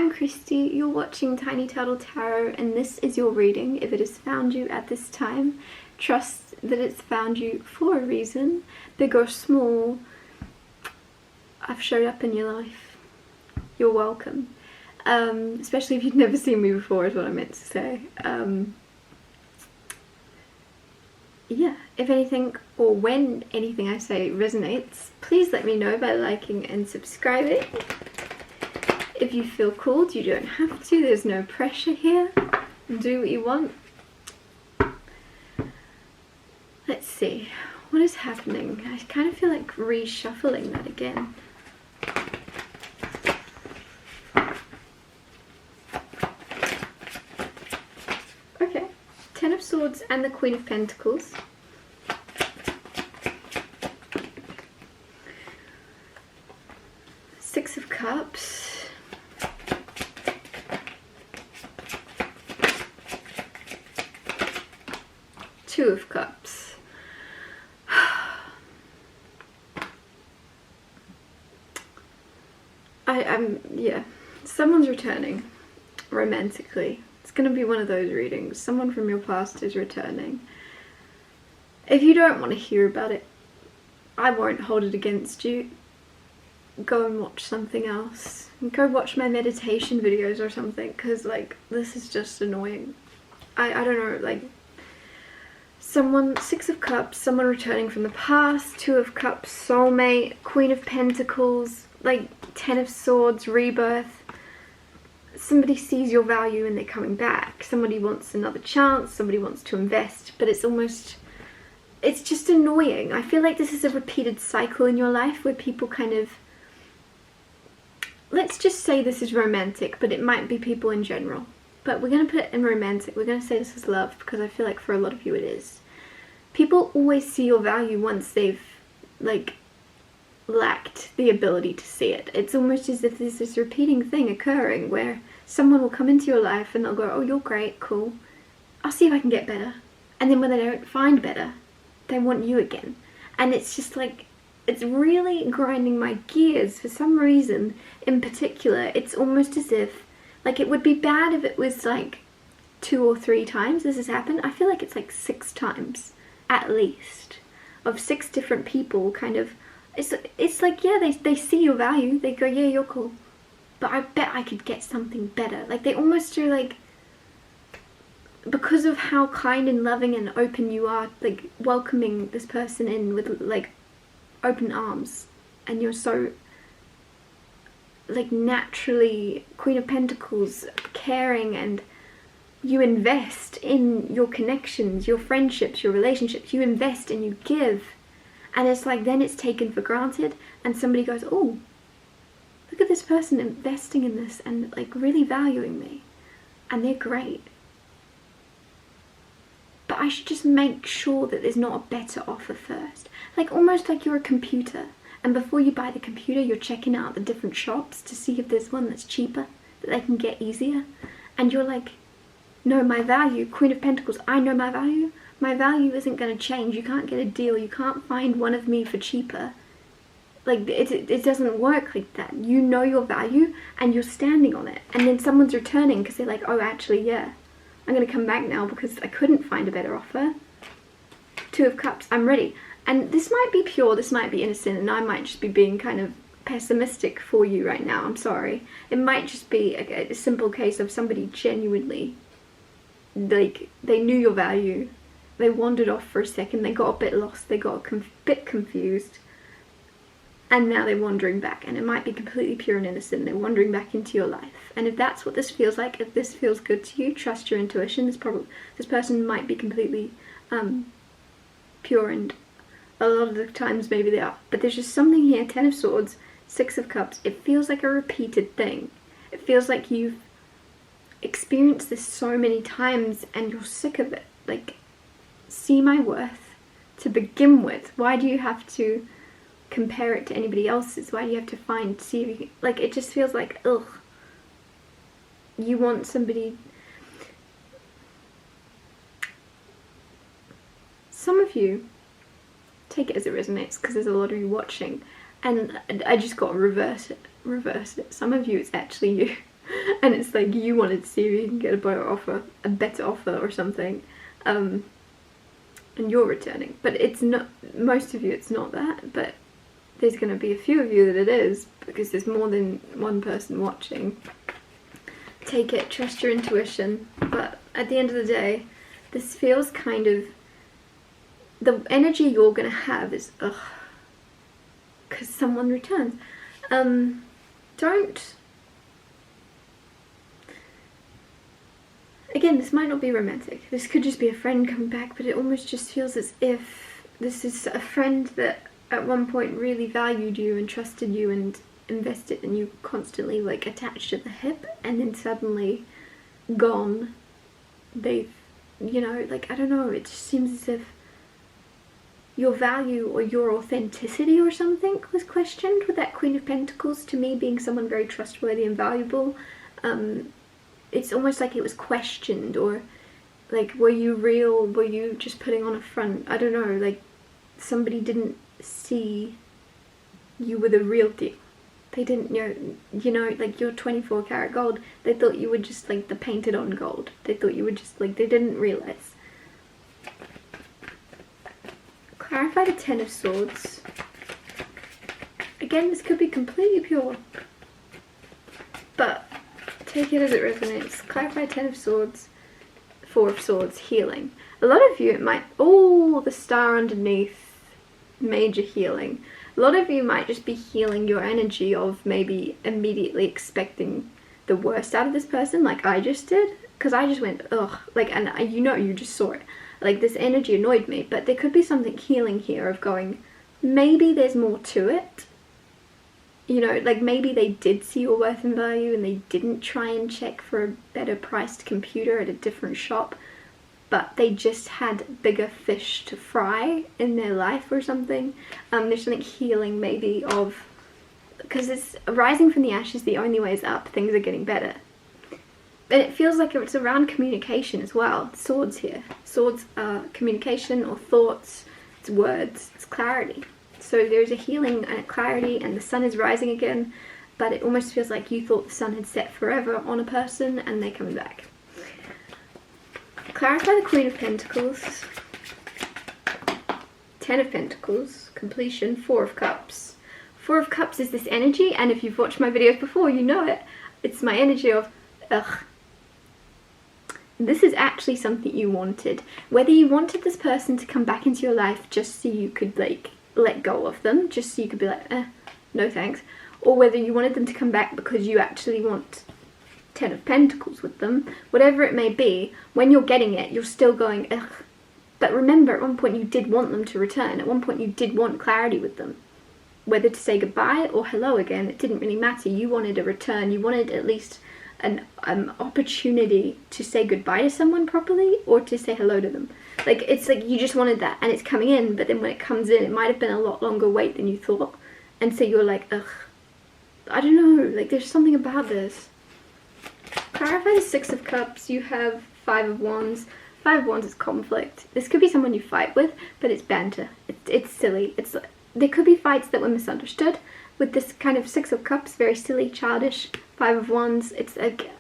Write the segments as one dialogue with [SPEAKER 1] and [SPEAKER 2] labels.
[SPEAKER 1] I'm Christy, you're watching Tiny Turtle Tarot, and this is your reading. If it has found you at this time, trust that it's found you for a reason, big or small. I've showed up in your life. You're welcome. Especially if you've never seen me before is what I meant to say. Yeah, if anything or when anything I say resonates, please let me know by liking and subscribing. If you feel called, you don't have to, there's no pressure here. Do what you want. Let's see, what is happening? I kind of feel like reshuffling that again. Okay, Ten of Swords and the Queen of Pentacles. Six of Cups. Two of Cups. Yeah, someone's returning romantically. It's gonna be one of those readings. Someone from your past is returning. If you don't want to hear about it, I won't hold it against you. Go and watch something else. Go watch my meditation videos or something, because like this is just annoying. I don't know, like someone, Six of Cups, someone returning from the past, Two of Cups, soulmate, Queen of Pentacles, like Ten of Swords, rebirth. Somebody sees your value and they're coming back. Somebody wants another chance, somebody wants to invest, but it's almost, it's just annoying. I feel like this is a repeated cycle in your life where people kind of, let's just say this is romantic, but it might be people in general. But we're going to put it in romantic. We're going to say this is love because I feel like for a lot of you it is. People always see your value once they've like lacked the ability to see it. It's almost as if there's this repeating thing occurring where someone will come into your life and they'll go, oh, you're great, cool. I'll see if I can get better. And then when they don't find better, they want you again. And it's just like, it's really grinding my gears for some reason in particular. It's almost as if, like, it would be bad if it was like 2 or 3 times this has happened. I feel like it's like 6 times at least, of 6 different people kind of, it's like, yeah, they see your value, they go, yeah, you're cool, but I bet I could get something better. Like they almost do, like, because of how kind and loving and open you are, like welcoming this person in with like open arms, and you're so like naturally Queen of Pentacles, caring, and you invest in your connections, your friendships, your relationships, you invest and you give, and it's like then it's taken for granted and somebody goes, oh, look at this person investing in this and like really valuing me, and they're great, but I should just make sure that there's not a better offer first. Like almost like you're a computer, and before you buy the computer, you're checking out the different shops to see if there's one that's cheaper, that they can get easier. And you're like, no, my value, Queen of Pentacles, I know my value. My value isn't going to change. You can't get a deal. You can't find one of me for cheaper. Like, it doesn't work like that. You know your value, and you're standing on it. And then someone's returning because they're like, oh, actually, yeah, I'm going to come back now because I couldn't find a better offer. Two of Cups, I'm ready. And this might be pure, this might be innocent, and I might just be being kind of pessimistic for you right now, I'm sorry. It might just be a simple case of somebody genuinely, like, they knew your value, they wandered off for a second, they got a bit lost, they got a bit confused, and now they're wandering back, and it might be completely pure and innocent, they're wandering back into your life. And if that's what this feels like, if this feels good to you, trust your intuition. This person might be completely pure, and a lot of the times maybe they are, but there's just something here. Ten of Swords, Six of Cups, it feels like a repeated thing. It feels like you've experienced this so many times and you're sick of it. Like, see my worth to begin with. Why do you have to compare it to anybody else's? Why do you have to see if you can, like, it just feels like, ugh, you want somebody. Some of you, take it as it resonates because there's a lot of you watching, and I just got to reverse it. Some of you, it's actually you. and it's like you wanted to see if you can get a better offer or something, and you're returning. But it's not, most of you it's not that, but there's going to be a few of you that it is, because there's more than one person watching. Take it, trust your intuition, but at the end of the day, this feels kind of, the energy you're going to have is, ugh, because someone returns. Don't, again, this might not be romantic, this could just be a friend coming back, but it almost just feels as if this is a friend that at one point really valued you and trusted you and invested in you, constantly like attached at the hip, and then suddenly gone. They've, you know, like, I don't know, it just seems as if your value or your authenticity or something was questioned with that Queen of Pentacles, to me being someone very trustworthy and valuable. It's almost like it was questioned, or like, were you real, were you just putting on a front, I don't know, like somebody didn't see you were the real deal. They didn't know, you know, like you're 24 karat gold, they thought you were just like the painted on gold. They thought you were just like, they didn't realize. Clarify the Ten of Swords. Again, this could be completely pure, but take it as it resonates. Clarify Ten of Swords, Four of Swords, healing. A lot of you, it might, oh, the star underneath, major healing. A lot of you might just be healing your energy of maybe immediately expecting the worst out of this person, like I just did, because I just went, ugh, like, and you know, you just saw it. Like, this energy annoyed me, but there could be something healing here of going, maybe there's more to it. You know, like maybe they did see your worth and value and they didn't try and check for a better priced computer at a different shop, but they just had bigger fish to fry in their life or something. There's something healing maybe of, because it's rising from the ashes, the only way is up, things are getting better. And it feels like it's around communication as well. Swords here. Swords are communication or thoughts, it's words, it's clarity. So there's a healing and a clarity, and the sun is rising again, but it almost feels like you thought the sun had set forever on a person and they're coming back. Clarify the Queen of Pentacles, Ten of Pentacles, completion, Four of Cups. Four of Cups is this energy, and if you've watched my videos before, you know it. It's my energy of, ugh. This is actually something you wanted. Whether you wanted this person to come back into your life just so you could like let go of them, just so you could be like, no thanks, or whether you wanted them to come back because you actually want Ten of Pentacles with them, whatever it may be, when you're getting it, you're still going, ugh. But remember, at one point you did want them to return. At one point you did want clarity with them. Whether to say goodbye or hello again, it didn't really matter. You wanted a return. You wanted at least an opportunity to say goodbye to someone properly, or to say hello to them. Like, it's like you just wanted that, and it's coming in, but then when it comes in, it might have been a lot longer wait than you thought. And so you're like, ugh. I don't know, like there's something about this. Clarify the Six of Cups. You have Five of Wands. Five of Wands is conflict. This could be someone you fight with, but it's banter. It's silly. There could be fights that were misunderstood. With this kind of Six of Cups, very silly, childish. Five of Wands, it's like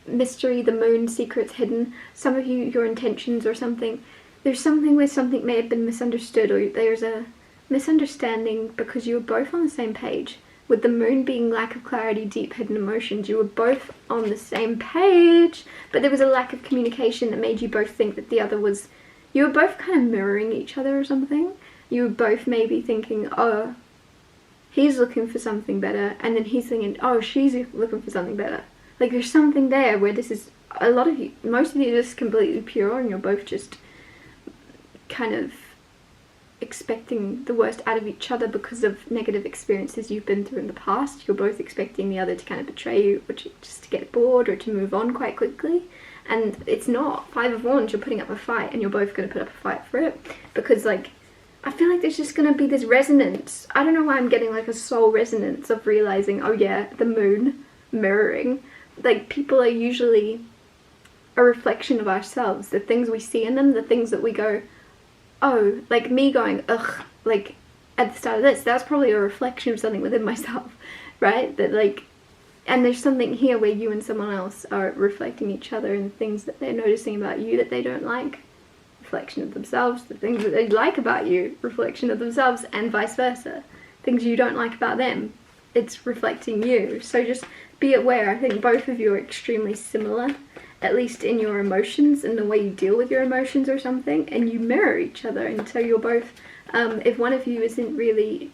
[SPEAKER 1] mystery, the moon, secrets hidden. Some of you, your intentions or something. There's something where something may have been misunderstood, or there's a misunderstanding because you were both on the same page. With the moon being lack of clarity, deep hidden emotions, you were both on the same page, but there was a lack of communication that made you both think that the other was, you were both kind of mirroring each other or something. You were both maybe thinking, oh, he's looking for something better, and then he's thinking, oh, she's looking for something better. Like, there's something there where this is, a lot of you, most of you are just completely pure, and you're both just kind of expecting the worst out of each other because of negative experiences you've been through in the past. You're both expecting the other to kind of betray you, or just to get bored, or to move on quite quickly. And it's not. Five of Wands, you're putting up a fight, and you're both going to put up a fight for it. Because, like, I feel like there's just going to be this resonance. I don't know why I'm getting, like, a soul resonance of realizing, oh yeah, the moon, mirroring. Like, people are usually a reflection of ourselves. The things we see in them, the things that we go, oh, like me going, ugh, like at the start of this, that's probably a reflection of something within myself, right? That like And there's something here where you and someone else are reflecting each other and things that they're noticing about you that they don't like. Reflection of themselves, the things that they like about you, reflection of themselves, and vice versa. Things you don't like about them, it's reflecting you. So just be aware. I think both of you are extremely similar, at least in your emotions and the way you deal with your emotions or something, and you mirror each other. And so you're both, if one of you isn't really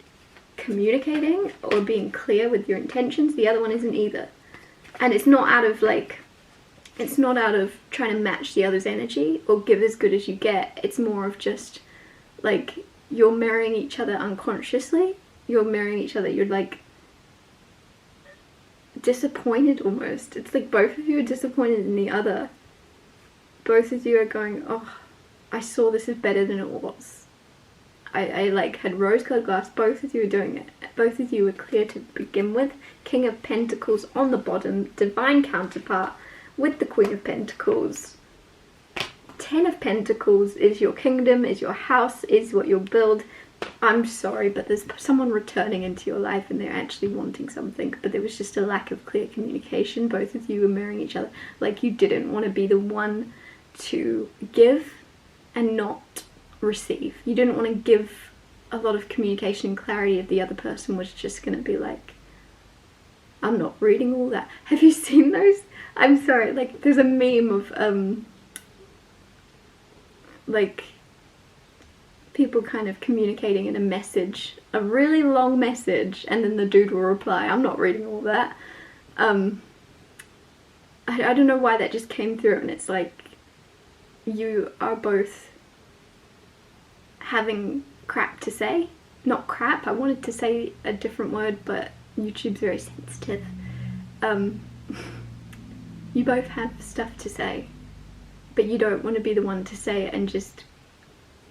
[SPEAKER 1] communicating or being clear with your intentions, the other one isn't either. And it's not out of it's not out of trying to match the other's energy or give as good as you get. It's more of just like you're mirroring each other unconsciously. You're mirroring each other. You're like disappointed almost. It's like both of you are disappointed in the other. Both of you are going, oh, I saw this as better than it was. I like had rose-colored glass. Both of you are doing it. Both of you were clear to begin with. King of Pentacles on the bottom, divine counterpart with the Queen of Pentacles. 10 of Pentacles is your kingdom, is your house, is what you'll build. I'm sorry, but there's someone returning into your life and they're actually wanting something, but there was just a lack of clear communication. Both of you were mirroring each other. Like you didn't want to be the one to give and not receive. You didn't want to give a lot of communication and clarity if the other person was just going to be like, I'm not reading all that. Have you seen those? I'm sorry, like there's a meme of like people kind of communicating in a message, a really long message, and then the dude will reply, I'm not reading all that. I don't know why that just came through, and it's like you are both having crap to say. Not crap, I wanted to say a different word, but YouTube's very sensitive. You both have stuff to say, but you don't want to be the one to say it and just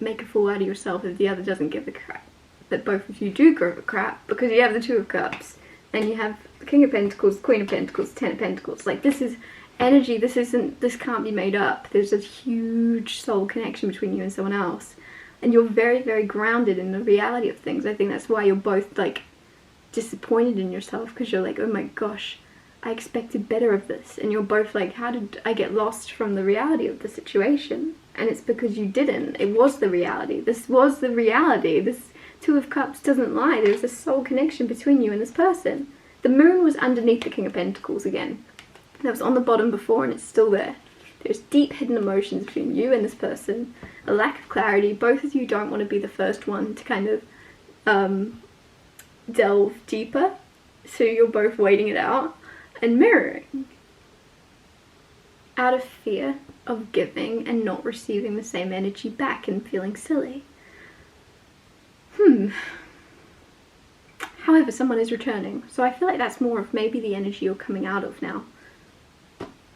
[SPEAKER 1] make a fool out of yourself if the other doesn't give a crap. But both of you do give a crap because you have the Two of Cups and you have the King of Pentacles, Queen of Pentacles, Ten of Pentacles. Like this is energy, this can't be made up. There's a huge soul connection between you and someone else. And you're very, very grounded in the reality of things. I think that's why you're both like disappointed in yourself, because you're like, oh my gosh, I expected better of this. And you're both like, how did I get lost from the reality of the situation? And it's because you didn't. It was the reality. This was the reality. This Two of Cups doesn't lie. There's a soul connection between you and this person. The moon was underneath the King of Pentacles again. That was on the bottom before and it's still there. There's deep hidden emotions between you and this person, a lack of clarity. Both of you don't want to be the first one to kind of delve deeper, so you're both waiting it out and mirroring. Out of fear of giving and not receiving the same energy back and feeling silly. However, someone is returning, so I feel like that's more of maybe the energy you're coming out of now.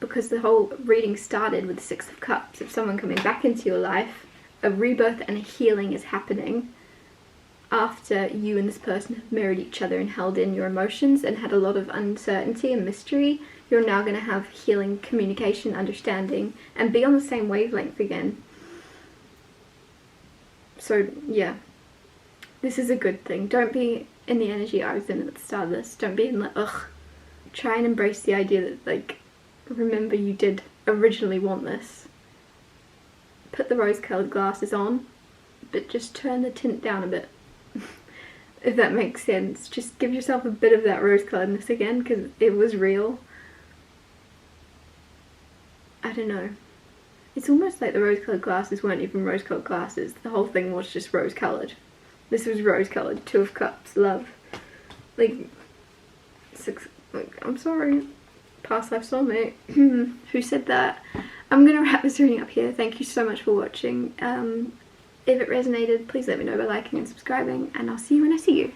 [SPEAKER 1] Because the whole reading started with the Six of Cups. If someone coming back into your life, a rebirth and a healing is happening after you and this person have mirrored each other and held in your emotions and had a lot of uncertainty and mystery. You're now going to have healing, communication, understanding, and be on the same wavelength again. So yeah, this is a good thing. Don't be in the energy I was in at the start of this. Don't be in the ugh. Try and embrace the idea that, like, remember you did originally want this. Put the rose-coloured glasses on, but just turn the tint down a bit. If that makes sense. Just give yourself a bit of that rose-colouredness again, because it was real. I don't know. It's almost like the rose-coloured glasses weren't even rose-coloured glasses. The whole thing was just rose-coloured. This was rose-coloured. Two of Cups, love. Like, I'm sorry. Past life soulmate. Who said that? I'm going to wrap this reading up here. Thank you so much for watching. If it resonated, please let me know by liking and subscribing, and I'll see you when I see you.